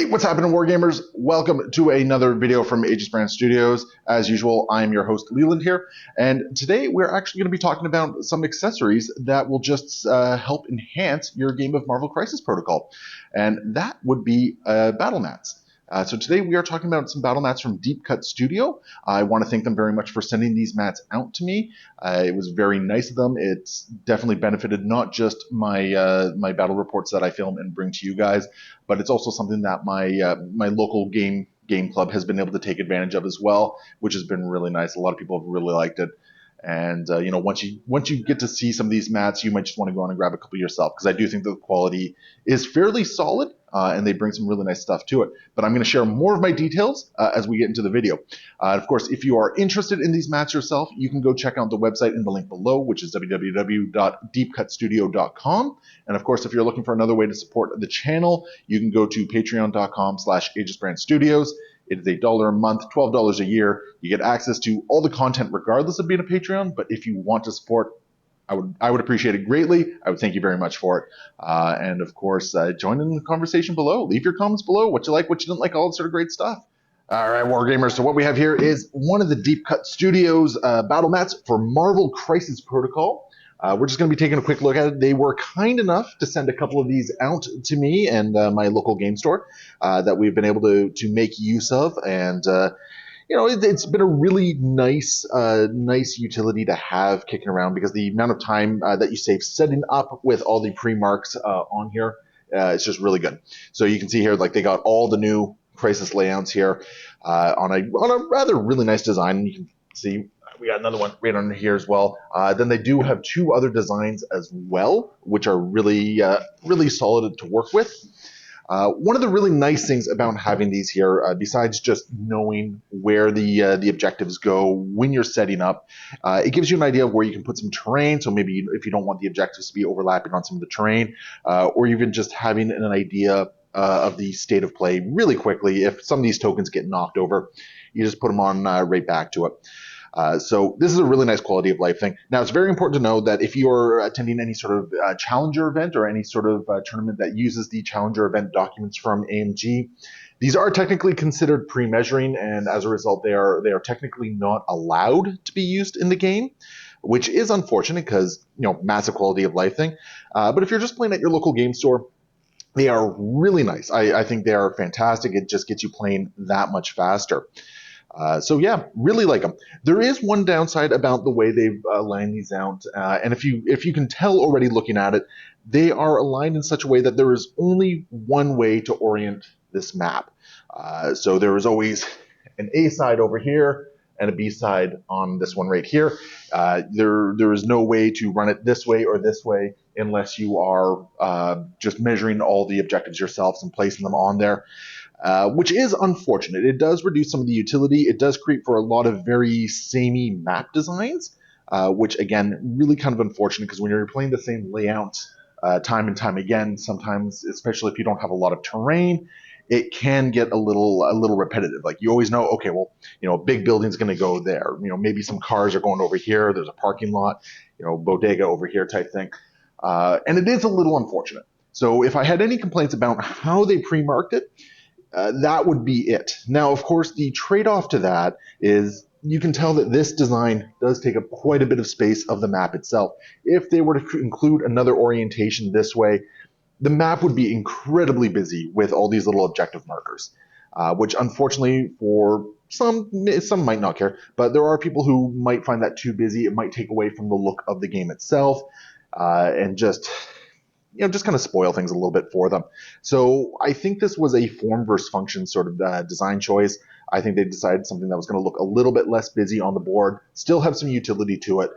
Hey, what's happening, Wargamers? Welcome to another video from Aegisbrand Studios. As usual, I'm your host, Leland here, and today we're actually going to be talking about some accessories that will just help enhance your game of Marvel Crisis Protocol, and that would be battle mats. So today we are talking about some battle mats from Deep Cut Studio. I want to thank them very much for sending these mats out to me. It was very nice of them. It's definitely benefited not just my my battle reports that I film and bring to you guys, but it's also something that my local game club has been able to take advantage of as well, which has been really nice. A lot of people have really liked it. And you know, once you get to see some of these mats, you might just want to go on and grab a couple yourself, because I do think the quality is fairly solid, and they bring some really nice stuff to it. But I'm going to share more of my details as we get into the video. Of course, if you are interested in these mats yourself, you can go check out the website in the link below, which is www.deepcutstudio.com. And of course, if you're looking for another way to support the channel, you can go to patreon.com/AegisbrandStudios. It is $1 a month, $12 a year. You get access to all the content regardless of being a Patreon. But if you want to support, I would appreciate it greatly. I would thank you very much for it. And of course, join in the conversation below. Leave your comments below. What you like, what you didn't like, all that sort of great stuff. All right, Wargamers. So what we have here is one of the Deep Cut Studios battle mats for Marvel Crisis Protocol. We're just going to be taking a quick look at it. They were kind enough to send a couple of these out to me and my local game store that we've been able to make use of. And you know, it's been a really nice utility to have kicking around, because the amount of time that you save setting up with all the pre-marks on here, it's just really good. So you can see here, like, they got all the new Crisis layouts here on a rather really nice design. You can see we got another one right under here as well. Then they do have two other designs as well, which are really solid to work with. One of the really nice things about having these here, besides just knowing where the objectives go when you're setting up, it gives you an idea of where you can put some terrain. So maybe if you don't want the objectives to be overlapping on some of the terrain, or even just having an idea of the state of play really quickly. If some of these tokens get knocked over, you just put them on right back to it. So this is a really nice quality of life thing. Now, it's very important to know that if you're attending any sort of Challenger event or any sort of tournament that uses the Challenger event documents from AMG, these are technically considered pre-measuring, and as a result, they are technically not allowed to be used in the game, which is unfortunate because, you know, massive quality of life thing. But if you're just playing at your local game store, they are really nice. I think they are fantastic. It just gets you playing that much faster. So yeah, really like them. There is one downside about the way they've aligned these out, and if you can tell already looking at it, they are aligned in such a way that there is only one way to orient this map. So there is always an A side over here and a B side on this one right here. There is no way to run it this way or this way unless you are just measuring all the objectives yourselves and placing them on there. Which is unfortunate. It does reduce some of the utility. It does create for a lot of very samey map designs, which, again, really kind of unfortunate, because when you're playing the same layout time and time again, sometimes, especially if you don't have a lot of terrain, it can get a little repetitive. Like, you always know, okay, well, you know, a big building's going to go there. You know, maybe some cars are going over here. There's a parking lot, you know, bodega over here type thing. And it is a little unfortunate. So if I had any complaints about how they pre-marked it, that would be it. Now, of course, the trade-off to that is you can tell that this design does take up quite a bit of space of the map itself. If they were to include another orientation this way, the map would be incredibly busy with all these little objective markers, which unfortunately for some might not care, but there are people who might find that too busy. It might take away from the look of the game itself, and just kind of spoil things a little bit for them. So I think this was a form versus function sort of design choice. I think they decided something that was going to look a little bit less busy on the board, still have some utility to it,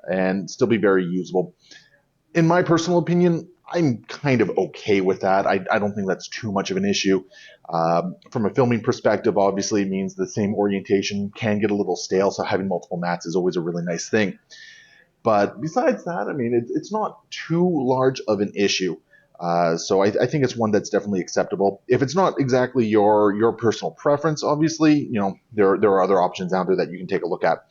and still be very usable. In my personal opinion, I'm kind of okay with that. I don't think that's too much of an issue. From a filming perspective, obviously, it means the same orientation can get a little stale, so having multiple mats is always a really nice thing. But besides that, I mean, it's not too large of an issue. So I think it's one that's definitely acceptable. If it's not exactly your personal preference, obviously, you know, there are other options out there that you can take a look at.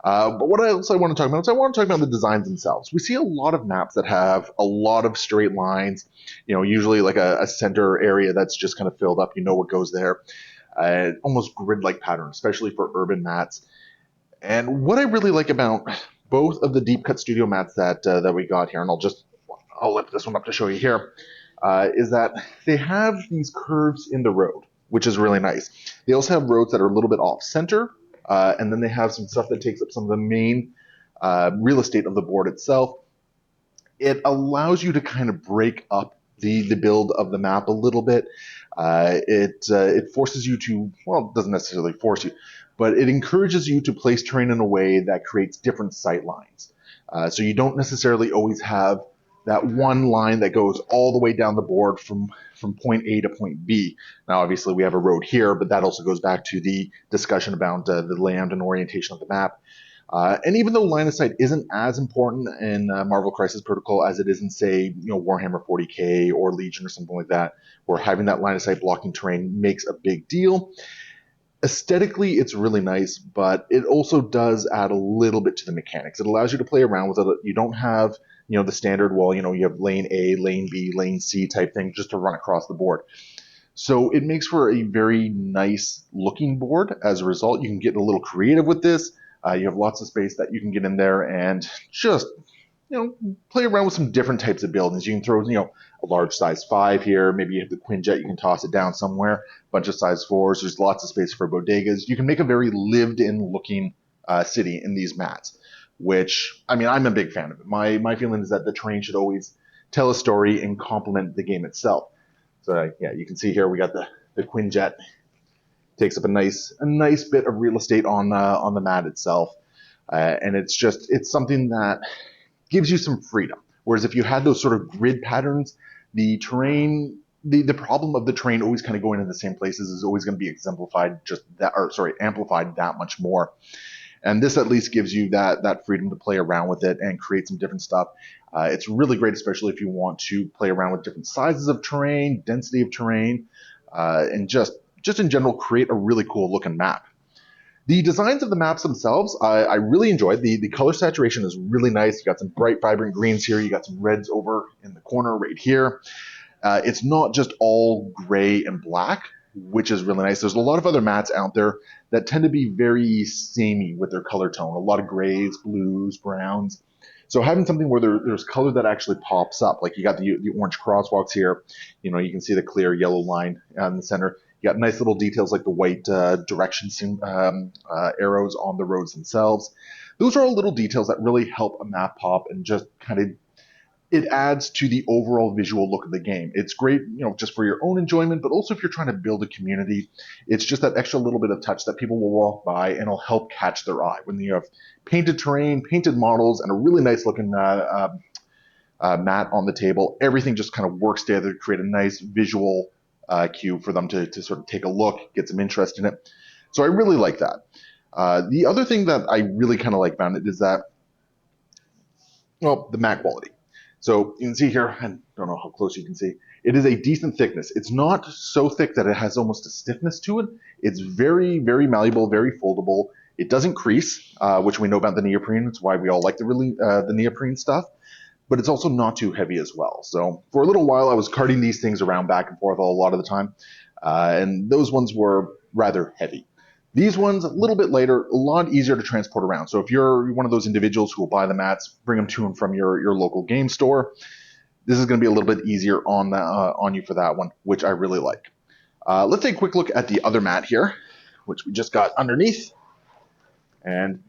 But what else I want to talk about is I want to talk about the designs themselves. We see a lot of maps that have a lot of straight lines, usually like a center area that's just kind of filled up. You know what goes there. Almost grid-like pattern, especially for urban mats. And what I really like about both of the Deep Cut Studio mats that we got here, and I'll lift this one up to show you here, is that they have these curves in the road, which is really nice. They also have roads that are a little bit off center, and then they have some stuff that takes up some of the main real estate of the board itself. It allows you to kind of break up the build of the map a little bit. It forces you to, well, it doesn't necessarily force you, but it encourages you to place terrain in a way that creates different sight lines. So you don't necessarily always have that one line that goes all the way down the board from point A to point B. Now, obviously, we have a road here, but that also goes back to the discussion about the layout and orientation of the map. And even though line of sight isn't as important in Marvel Crisis Protocol as it is in, say, Warhammer 40k or Legion or something like that, where having that line of sight blocking terrain makes a big deal, aesthetically it's really nice, but it also does add a little bit to the mechanics. It allows you to play around with it. You don't have the standard, well, you have lane A, lane B, lane C type thing just to run across the board. So it makes for a very nice looking board. As a result, you can get a little creative with this. You have lots of space that you can get in there and just play around with some different types of buildings. You can throw a large size 5 here. Maybe you have the Quinjet, you can toss it down somewhere. A bunch of size 4s. There's lots of space for bodegas. You can make a very lived-in looking city in these mats, which, I mean, I'm a big fan of it. My feeling is that the terrain should always tell a story and complement the game itself. So yeah, you can see here we got the Quinjet. Takes up a nice bit of real estate on the mat itself, and it's something that gives you some freedom. Whereas if you had those sort of grid patterns, the terrain, the problem of the terrain always kind of going in the same places is always going to be amplified that much more. And this at least gives you that freedom to play around with it and create some different stuff. It's really great, especially if you want to play around with different sizes of terrain, density of terrain, and just in general create a really cool looking map. The designs of the maps themselves, I really enjoyed. The color saturation is really nice. You got some bright, vibrant greens here. You got some reds over in the corner right here. It's not just all gray and black, which is really nice. There's a lot of other mats out there that tend to be very samey with their color tone. A lot of grays, blues, browns. So having something where there's color that actually pops up, like you got the orange crosswalks here. You can see the clear yellow line in the center. You got nice little details like the white direction arrows on the roads themselves. Those are all little details that really help a map pop and just kind of, it adds to the overall visual look of the game. It's great, just for your own enjoyment, but also if you're trying to build a community, it's just that extra little bit of touch that people will walk by and it'll help catch their eye. When you have painted terrain, painted models, and a really nice looking mat on the table, everything just kind of works together to create a nice visual cue for them to sort of take a look, get some interest in it. So I really like that. The other thing that I really kind of like about it is that, well, the mat quality. So you can see here, I don't know how close you can see, it is a decent thickness. It's not so thick that it has almost a stiffness to it. It's very, very malleable, very foldable. It doesn't crease, which we know about the neoprene. It's why we all like the neoprene stuff. But it's also not too heavy as well. So for a little while, I was carting these things around back and forth a lot of the time, and those ones were rather heavy. These ones, a little bit lighter, a lot easier to transport around. So if you're one of those individuals who will buy the mats, bring them to and from your local game store, this is going to be a little bit easier on you for that one, which I really like. Let's take a quick look at the other mat here, which we just got underneath. And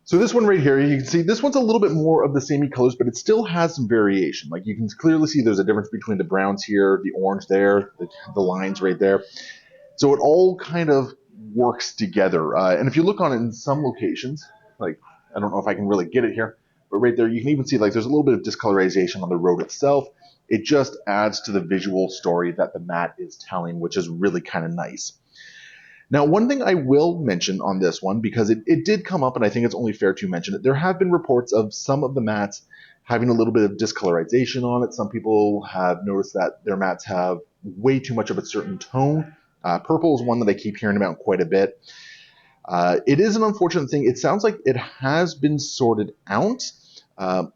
so this one right here, you can see this one's a little bit more of the samey colors, but it still has some variation. Like you can clearly see there's a difference between the browns here, the orange there, the lines right there. So it all kind of works together. And if you look on it in some locations, like I don't know if I can really get it here, but right there you can even see like there's a little bit of discolorization on the road itself. It just adds to the visual story that the mat is telling, which is really kind of nice. Now, one thing I will mention on this one, because it did come up, and I think it's only fair to mention it, there have been reports of some of the mats having a little bit of discolorization on it. Some people have noticed that their mats have way too much of a certain tone. Purple is one that I keep hearing about quite a bit. It is an unfortunate thing. It sounds like it has been sorted out.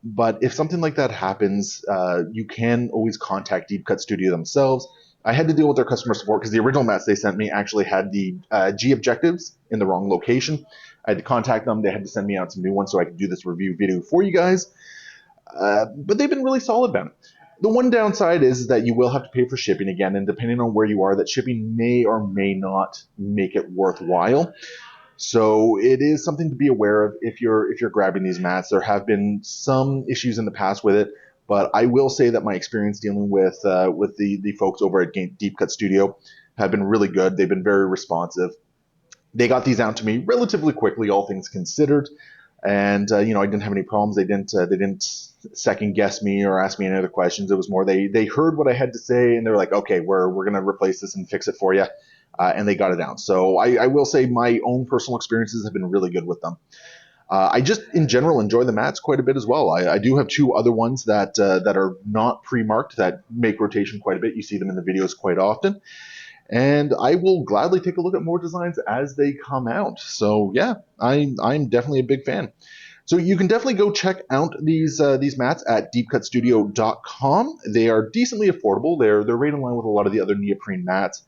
But if something like that happens, you can always contact Deep Cut Studio themselves. I had to deal with their customer support because the original mats they sent me actually had the G objectives in the wrong location. I had to contact them. They had to send me out some new ones so I could do this review video for you guys. But they've been really solid about it. The one downside is that you will have to pay for shipping again, and depending on where you are, that shipping may or may not make it worthwhile. So it is something to be aware of if you're grabbing these mats. There have been some issues in the past with it, but I will say that my experience dealing with the folks over at Deep Cut Studio have been really good. They've been very responsive. They got these out to me relatively quickly, all things considered, and I didn't have any problems. They didn't second guess me or ask me any other questions. It was more they heard what I had to say and they're like, okay, we're gonna replace this and fix it for you. And they got it out. So I will say my own personal experiences have been really good with them. I just, in general, enjoy the mats quite a bit as well. I do have two other ones that are not pre-marked that make rotation quite a bit. You see them in the videos quite often. And I will gladly take a look at more designs as they come out. So yeah, I'm definitely a big fan. So you can definitely go check out these mats at deepcutstudio.com. They are decently affordable. They're right in line with a lot of the other neoprene mats.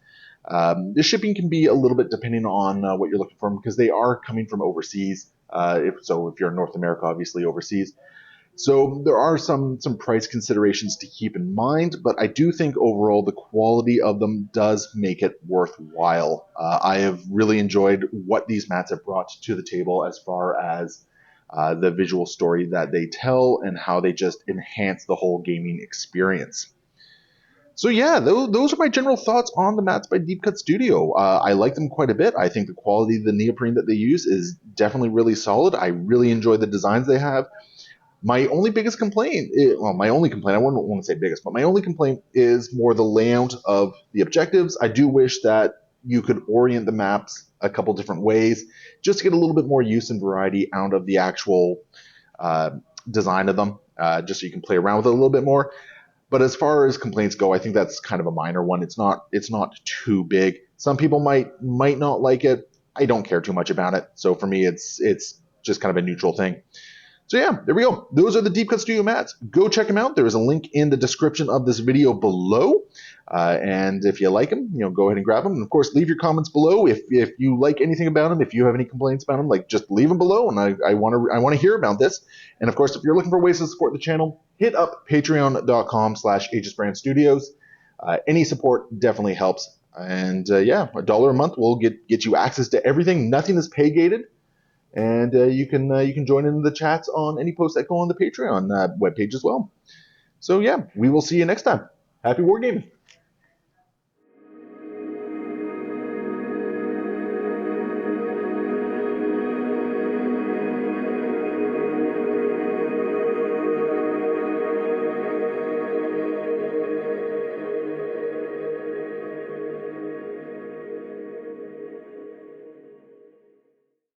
The shipping can be a little bit depending on what you're looking for because they are coming from overseas. If you're in North America, obviously overseas. So there are some price considerations to keep in mind, but I do think overall the quality of them does make it worthwhile. I have really enjoyed what these mats have brought to the table as far as the visual story that they tell and how they just enhance the whole gaming experience. So yeah, those are my general thoughts on the mats by Deep Cut Studio. I like them quite a bit. I think the quality of the neoprene that they use is definitely really solid. I really enjoy the designs they have. My only biggest complaint, my only complaint, I wouldn't want to say biggest, but my only complaint is more the layout of the objectives. I do wish that you could orient the maps a couple different ways just to get a little bit more use and variety out of the actual design of them, just so you can play around with it a little bit more. But as far as complaints go, I think that's kind of a minor one. It's not too big. Some people might not like it. I don't care too much about it. So for me, it's just kind of a neutral thing. So yeah, there we go. Those are the Deep Cut Studio mats. Go check them out. There is a link in the description of this video below. And if you like them, go ahead and grab them. And of course, leave your comments below if you like anything about them. If you have any complaints about them, just leave them below. And I want to hear about this. And of course, if you're looking for ways to support the channel, hit up patreon.com/Aegisbrand Studios. Any support definitely helps. And yeah, $1 a month will get you access to everything. Nothing is pay gated. And you can join in the chats on any posts that go on the Patreon webpage as well. So yeah, we will see you next time. Happy wargaming.